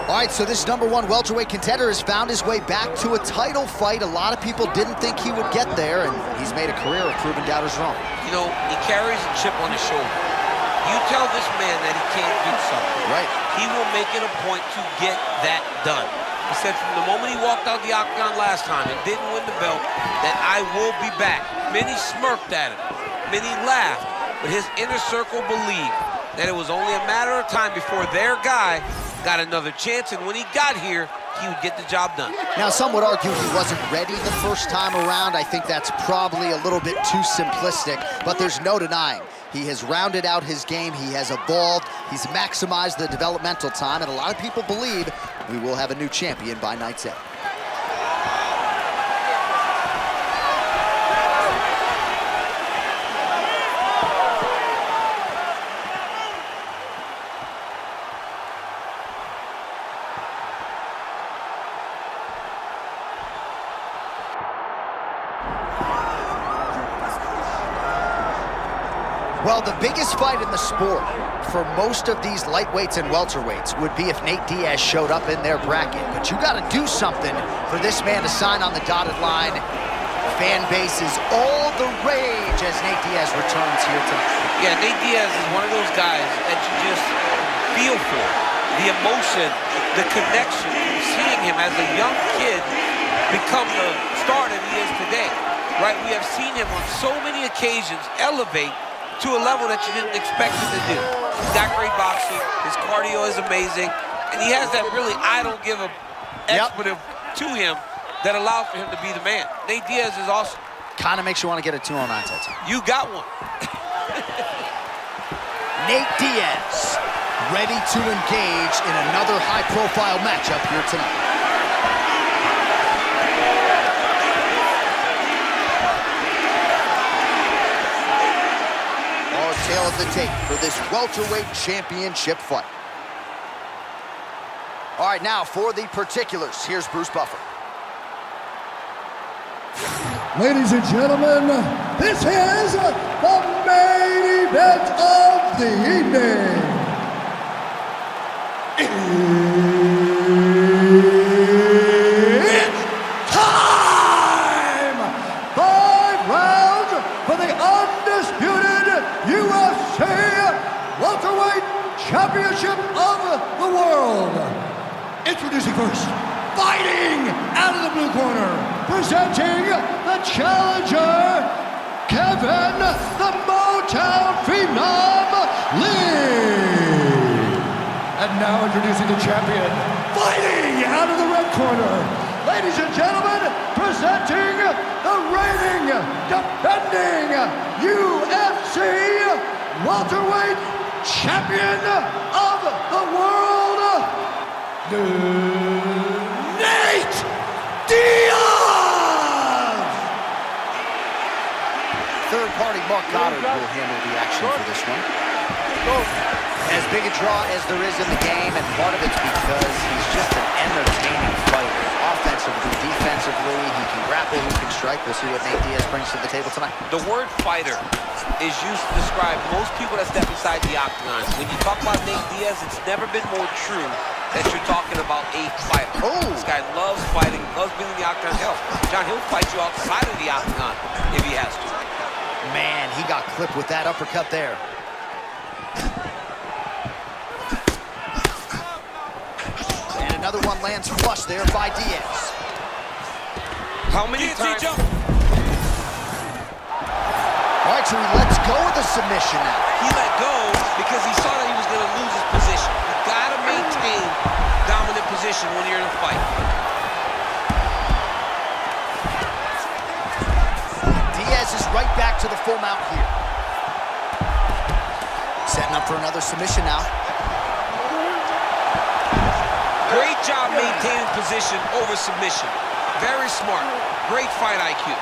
All right, so this #1 welterweight contender has found his way back to a title fight. A lot of people didn't think he would get there, and he's made a career of proving doubters wrong. You know, he carries a chip on his shoulder. You tell this man that he can't do something. Right. He will make it a point to get that done. He said from the moment he walked out the octagon last time and didn't win the belt, that I will be back. Many smirked at him. Many laughed. But his inner circle believed that it was only a matter of time before their guy got another chance, and when he got here, he would get the job done. Now, some would argue he wasn't ready the first time around. I think that's probably a little bit too simplistic, but there's no denying. He has rounded out his game, he has evolved, he's maximized the developmental time, and a lot of people believe we will have a new champion by night's end. Well, the biggest fight in the sport for most of these lightweights and welterweights would be if Nate Diaz showed up in their bracket. But you got to do something for this man to sign on the dotted line. Fan base is all the rage as Nate Diaz returns here tonight. Yeah, Nate Diaz is one of those guys that you just feel for. The emotion, the connection, seeing him as a young kid become the star that he is today. Right? We have seen him on so many occasions elevate to a level that you didn't expect him to do. He's got great boxing, his cardio is amazing, and he has that really I don't give a expletive to him that allows for him to be the man. Nate Diaz is awesome. Kind of makes you want to get a 209 tattoo. You got one. Nate Diaz, ready to engage in another high-profile matchup here tonight. Tail of the tape for this welterweight championship fight. All right, now for the particulars, here's Bruce Buffer. Ladies and gentlemen, this is the main event of the evening. It's time! 5 rounds for the undisputed UFC Welterweight Championship of the World. Introducing first, fighting out of the blue corner, presenting the challenger, Kevin the Motown Phenom Lee. And now introducing the champion, fighting out of the red corner, ladies and gentlemen, presenting the reigning, defending UFC welterweight champion of the world, Nate Diaz! Third party Mark Goddard will handle the action for this one. As big a draw as there is in the game, and part of it's because he's just an entertaining fighter. Offensively, defensively, he can grapple, he can strike. We'll see what Nate Diaz brings to the table tonight. The word fighter is used to describe most people that step inside the octagon. When you talk about Nate Diaz, it's never been more true that you're talking about a fighter. Oh. This guy loves fighting, loves being in the octagon. Hell, John, he'll fight you outside of the octagon if he has to. Man, he got clipped with that uppercut there. And another one lands flush there by Diaz. How many times? All right, so he lets go of the submission now. He let go because he saw that he was going to lose his position. You got to maintain dominant position when you're in a fight. Diaz is right back to the full mount here. Setting up for another submission now. Great job maintaining position over submission. Very smart. Great fight IQ.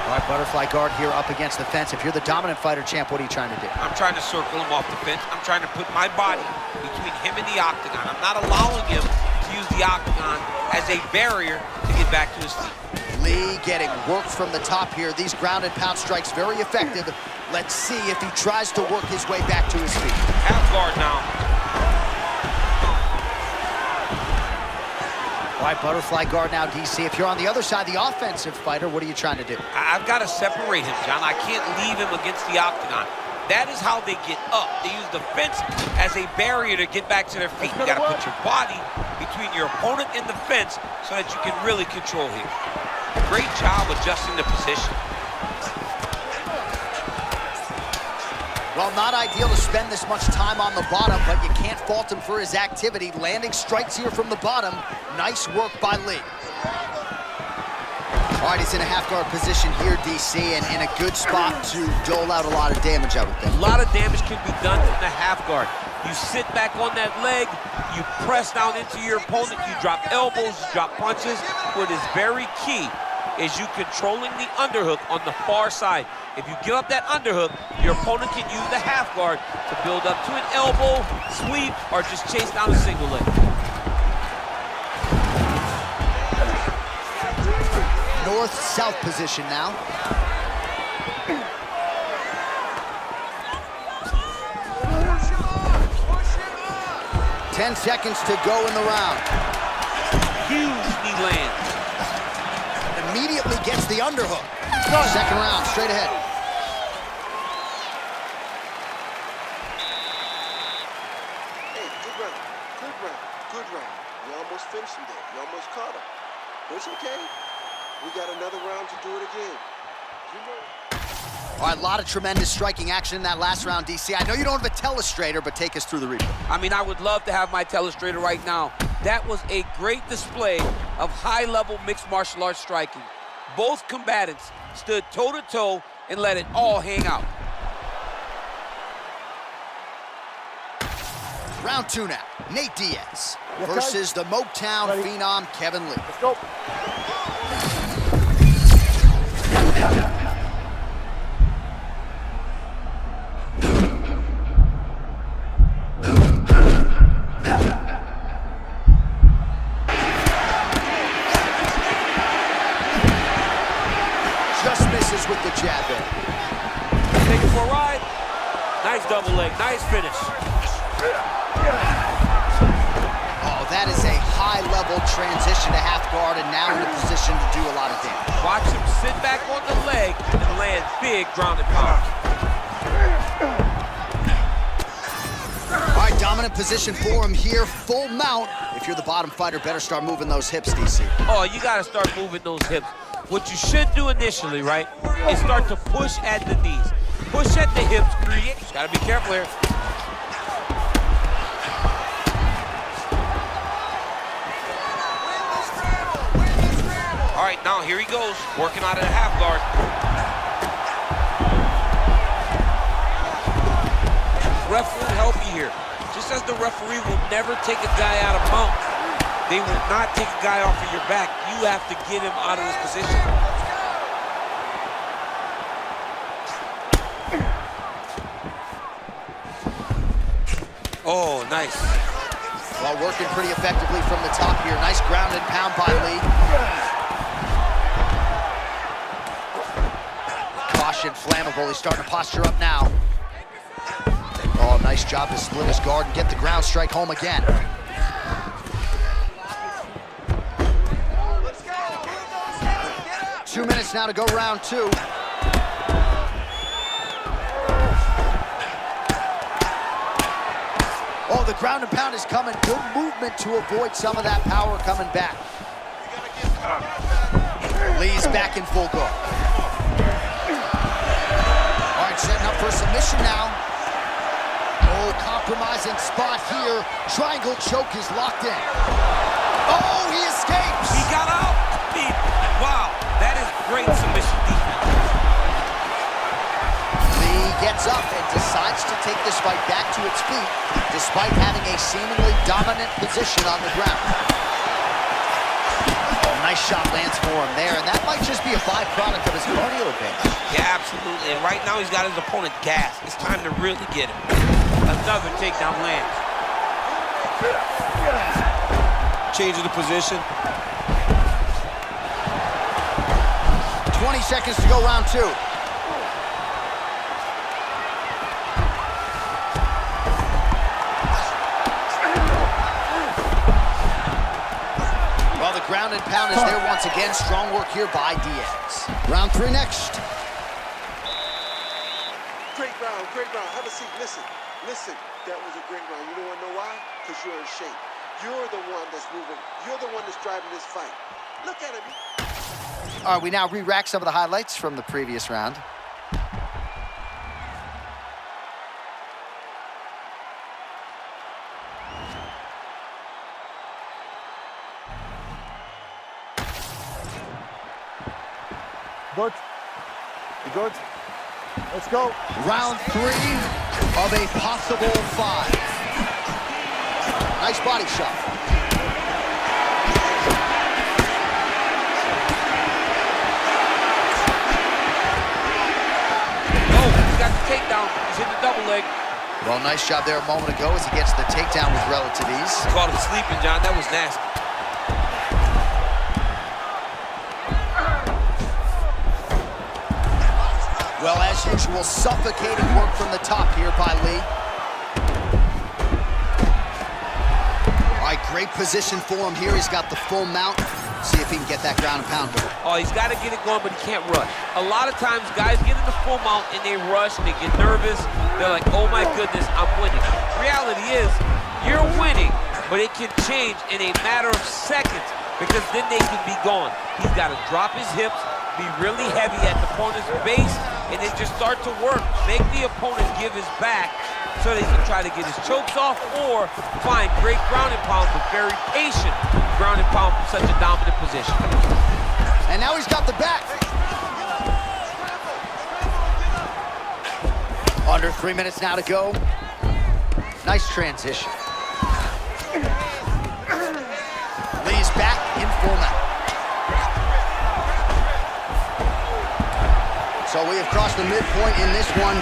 All right, butterfly guard here up against the fence. If you're the dominant fighter, champ, what are you trying to do? I'm trying to circle him off the fence. I'm trying to put my body between him and the octagon. I'm not allowing him to use the octagon as a barrier to get back to his feet. Lee getting worked from the top here. These ground and pound strikes very effective. Let's see if he tries to work his way back to his feet. Half guard now. All right, butterfly guard now, DC. If you're on the other side, the offensive fighter, what are you trying to do? I've got to separate him, John. I can't leave him against the octagon. That is how they get up. They use the fence as a barrier to get back to their feet. You got to put your body between your opponent and the fence so that you can really control him. Great job adjusting the position. Well, not ideal to spend this much time on the bottom, but you can't fault him for his activity. Landing strikes here from the bottom. Nice work by Lee. All right, he's in a half-guard position here, DC, and in a good spot to dole out a lot of damage, I would think. A lot of damage can be done from the half guard. You sit back on that leg, you press down into your opponent, you drop elbows, you drop punches. What is very key is you controlling the underhook on the far side. If you give up that underhook, your opponent can use the half guard to build up to an elbow, sweep, or just chase down a single leg. North-south position now. Ten seconds to go in the round. Huge knee lands. Immediately gets the underhook. Second round, straight ahead. Hey, good round, good round, good round. You almost finished him there. You almost caught him. But it's okay. We got another round to do it again. You know. All right, a lot of tremendous striking action in that last round, DC. I know you don't have a telestrator, but take us through the replay. I mean, I would love to have my telestrator right now. That was a great display of high-level mixed martial arts striking. Both combatants stood toe-to-toe and let it all hang out. Round two now. Nate Diaz versus the Motown phenom, Kevin Lee. Let's go. Just misses with the jab there. Take it for a ride. Nice double leg, nice finish. Oh, that is a high-level transition to half guard, and now in a position to do a lot of damage. Watch him sit back on the leg and land big ground and pound. All right, dominant position for him here, full mount. If you're the bottom fighter, better start moving those hips, DC. Oh, you gotta start moving those hips. What you should do initially, right, is start to push at the knees. Push at the hips, create. Gotta be careful here. All right, now here he goes, working out of the half guard. Ref will help you here. Just as the referee will never take a guy out of mount, they will not take a guy off of your back. You have to get him out of this position. Oh, nice. Well, working pretty effectively from the top here. Nice ground and pound by Lee. Caution, flammable. He's starting to posture up now. Oh, nice job to split his guard and get the ground strike home again. Let's go. 2 minutes now to go round two. Oh, the ground and pound is coming. Good movement to avoid some of that power coming back. Lee's back in full guard. All right, setting up for a submission now. Oh, compromising spot here. Triangle choke is locked in. Oh, he escapes. He got out. Wow, that is great submission defense. Lee gets up and decides to take this fight back to its feet, despite having a seemingly dominant position on the ground. Oh, nice shot lands for him there, and that might just be a byproduct of his cardio advantage. Yeah, absolutely. And right now he's got his opponent gassed. It's time to really get him. Another takedown lands. Changing the position. 20 seconds to go, round 2. Well, the ground and pound is there once again. Strong work here by Diaz. Round 3 next. Great round, great round. Have a seat. Listen. That was a great round. You know why? Because you're in shape. You're the one that's moving. You're the one that's driving this fight. Look at him. All right, we now re-rack some of the highlights from the previous round. Good. You good? Let's go. Round 3 of a possible 5. Nice body shot. Oh, he's got the takedown. He's hit the double leg. Well, nice job there a moment ago as he gets the takedown with relative ease. Caught him sleeping, John. That was nasty. Well, as usual, suffocating work from the top here by Lee. All right, great position for him here. He's got the full mount. See if he can get that ground and pound going. Oh, he's got to get it going, but he can't rush. A lot of times, guys get in the full mount and they rush, they get nervous. They're like, oh my goodness, I'm winning. Reality is, you're winning, but it can change in a matter of seconds because then they can be gone. He's got to drop his hips, be really heavy at the opponent's base, and then just start to work. Make the opponent give his back so they can try to get his chokes off or find great ground and pound, but very patient ground and pound from such a dominant position. And now he's got the back. Under 3 minutes now to go. Nice transition. Lee's back in full mount. So we have crossed the midpoint in this one.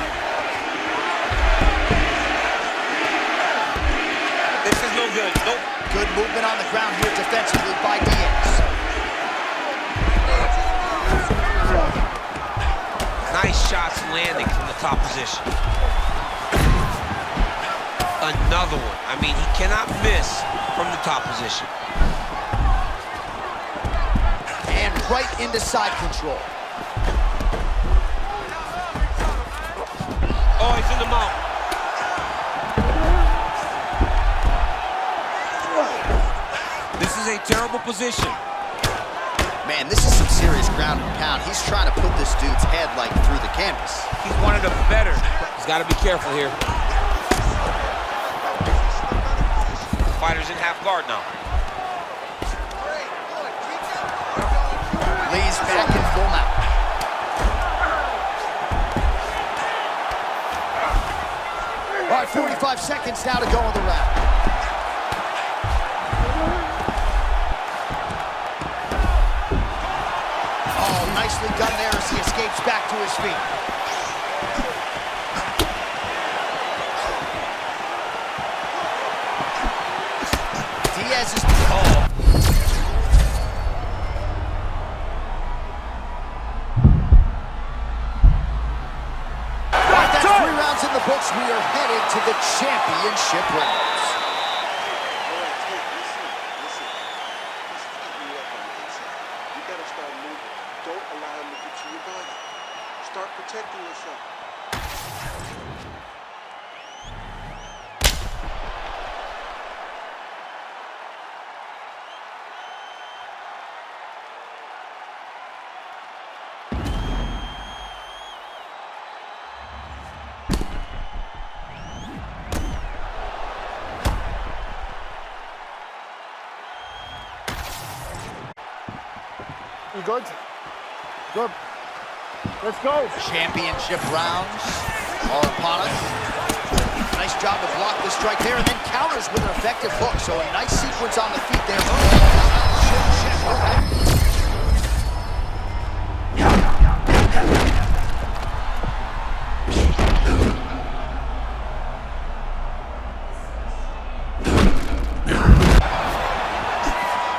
This is no good. Nope. Good movement on the ground here defensively by Diaz. Nice shots landing from the top position. Another one. I mean, he cannot miss from the top position. And right into side control. Oh, he's in the mount. This is a terrible position. Man, this is some serious ground and pound. He's trying to put this dude's head like through the canvas. He's one of the better. He's got to be careful here. Fighter's in half guard now. Lee's back in full mount. All right, 45 seconds now to go in the round. Oh, nicely done there as he escapes back to his feet. Diaz is... Oh. Right, that's 3 rounds in the books. We are headed to the championship rounds. All right, Tate, listen. He's eating you up on the inside. You gotta start moving. Don't allow him to get to your body. Start protecting yourself. You good? Good. Let's go. Championship rounds are upon us. Nice job to block the strike there and then counters with an effective hook. So a nice sequence on the feet there.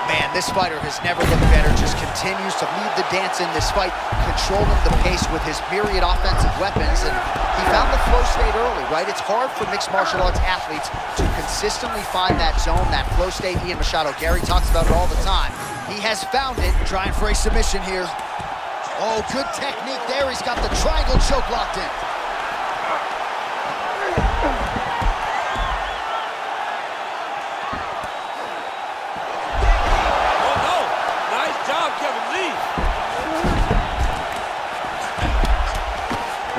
Man, this This fighter has never looked better, just continues to lead the dance in this fight, controlling the pace with his myriad offensive weapons, and he found the flow state early, right? It's hard for mixed martial arts athletes to consistently find that zone, that flow state. Ian Machado, Gary talks about it all the time. He has found it, trying for a submission here. Oh, good technique there. He's got the triangle choke locked in.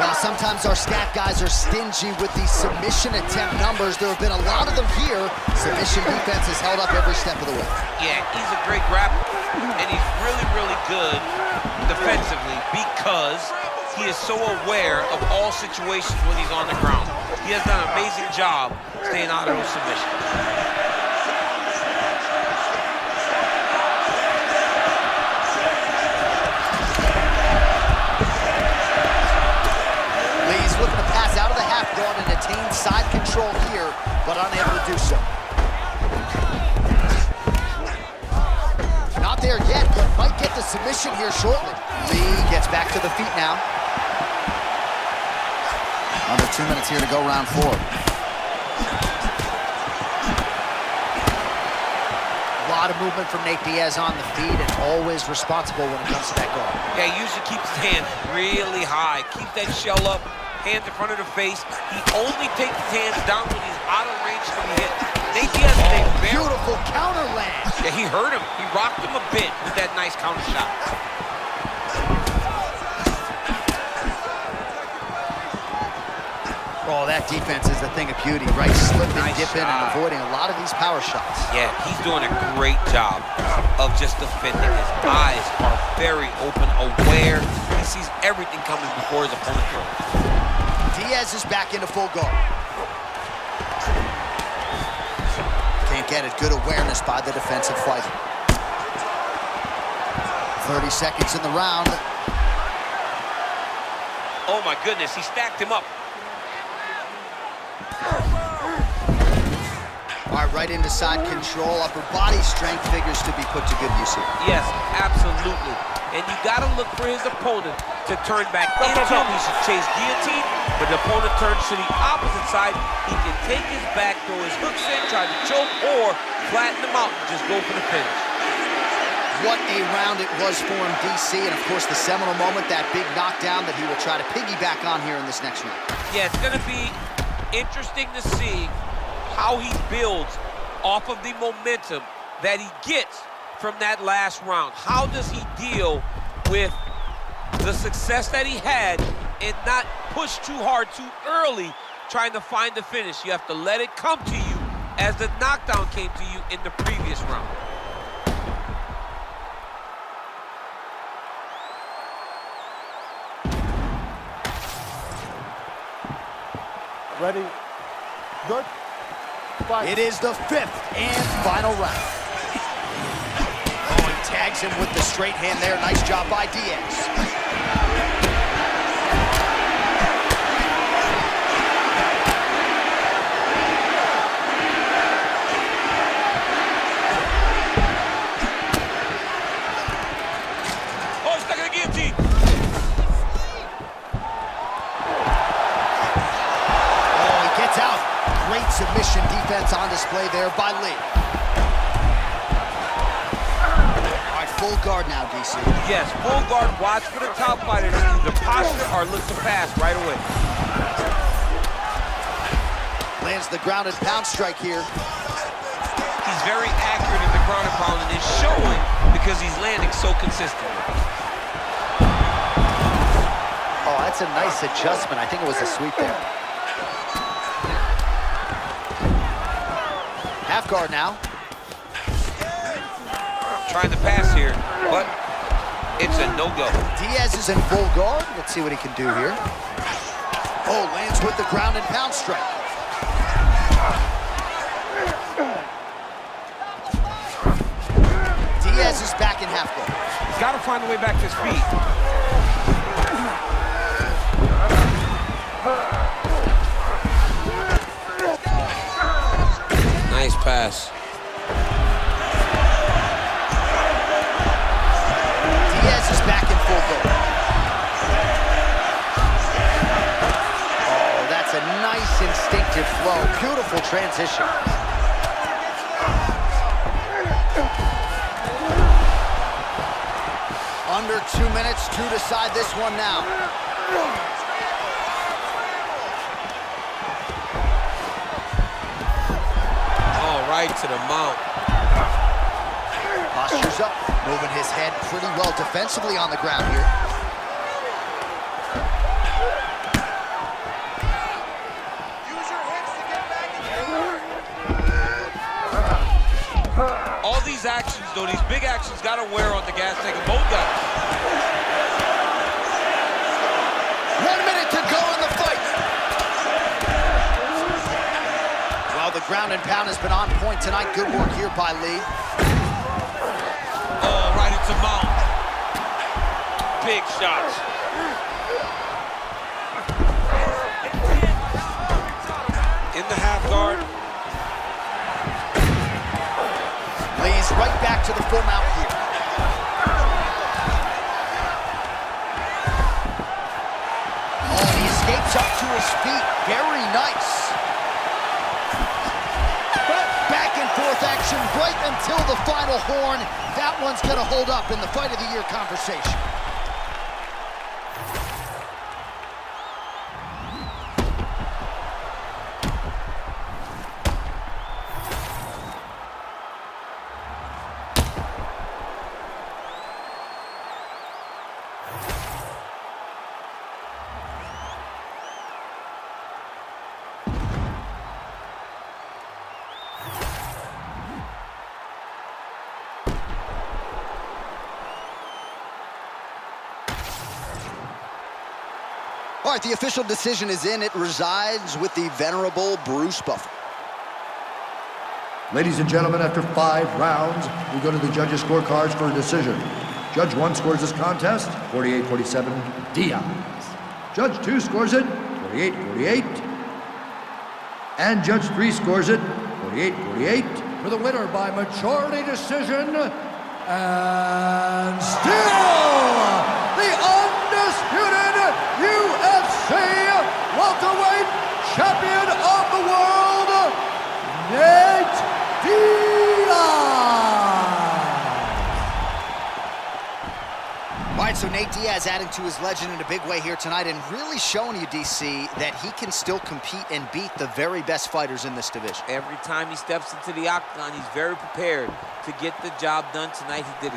Well, sometimes our stat guys are stingy with these submission attempt numbers. There have been a lot of them here. Submission defense has held up every step of the way. Yeah, he's a great grappler, and he's really, really good defensively because he is so aware of all situations when he's on the ground. He has done an amazing job staying out of those submissions. Looking to pass out of the half guard and attain side control here, but unable to do so. Not there yet, but might get the submission here shortly. Lee gets back to the feet now. Under 2 minutes here to go, round 4. A lot of movement from Nate Diaz on the feet, and always responsible when it comes to that guard. Yeah, he usually keeps his hands really high. Keep that shell up. Hands in front of the face. He only takes his hands down when he's out of range to be hit. Nate Diaz is a very beautiful counter land. Yeah, he hurt him. He rocked him a bit with that nice counter shot. Oh, that defense is a thing of beauty, right? Slipping, nice dipping, and avoiding a lot of these power shots. Yeah, he's doing a great job of just defending. His eyes are very open, aware. He sees everything coming before his opponent throws. Diaz is back into full guard. Can't get it. Good awareness by the defensive fighter. 30 seconds in the round. Oh my goodness, he stacked him up. All right, right into side control. Upper body strength figures to be put to good use here. Yes, absolutely. And you got to look for his opponent to turn back into him. He should chase guillotine, but the opponent turns to the opposite side. He can take his back, throw his hooks in, try to choke, or flatten him out and just go for the finish. What a round it was for him, DC, and of course the seminal moment, that big knockdown that he will try to piggyback on here in this next round. Yeah, it's going to be interesting to see how he builds off of the momentum that he gets from that last round. How does he deal with the success that he had and not push too hard too early trying to find the finish? You have to let it come to you as the knockdown came to you in the previous round. Ready? Good? Fight. It is the 5th and final round. Oh, he tags him with the straight hand there. Nice job by Diaz. Submission defense on display there by Lee. All right, full guard now, DC. Yes, full guard. Watch for the top fighter to either posture or look to pass right away. Lands the grounded pound strike here. He's very accurate in the ground and pound, and it's showing because he's landing so consistently. Oh, that's a nice adjustment. I think it was a sweep there. Half guard now. Trying to pass here, but it's a no-go. Diaz is in full guard. Let's see what he can do here. Oh, lands with the ground and pound strike. Diaz is back in half guard. He's got to find a way back to his feet. Nice pass. elbow. Beautiful transition. Under 2 minutes to decide this one now. Oh, right to the mount. Posture's up, moving his head pretty well defensively on the ground here. Use your hips to get back in. All these actions, though, these big actions, got to wear on the gas tank of both guys. 1 minute to go in the fight. Well, the ground and pound has been on point tonight. Good work here by Lee. Oh, right into mount. Big shots. In the half guard. Lee's right back to the full mount here. Oh, he escapes up to his feet. Very nice. Back and forth action right until the final horn. That one's going to hold up in the fight of the year conversation. All right, the official decision is in. It resides with the venerable Bruce Buffer. Ladies and gentlemen, after 5 rounds, we go to the judges' scorecards for a decision. Judge 1 scores this contest, 48-47, Diaz. Judge 2 scores it, 48-48. And Judge 3 scores it, 48-48. For the winner by majority decision, and still the undisputed UFC welterweight champion of the world, Nate Diaz. All right, so Nate Diaz adding to his legend in a big way here tonight and really showing you, DC, that he can still compete and beat the very best fighters in this division. Every time he steps into the octagon, he's very prepared to get the job done tonight. He did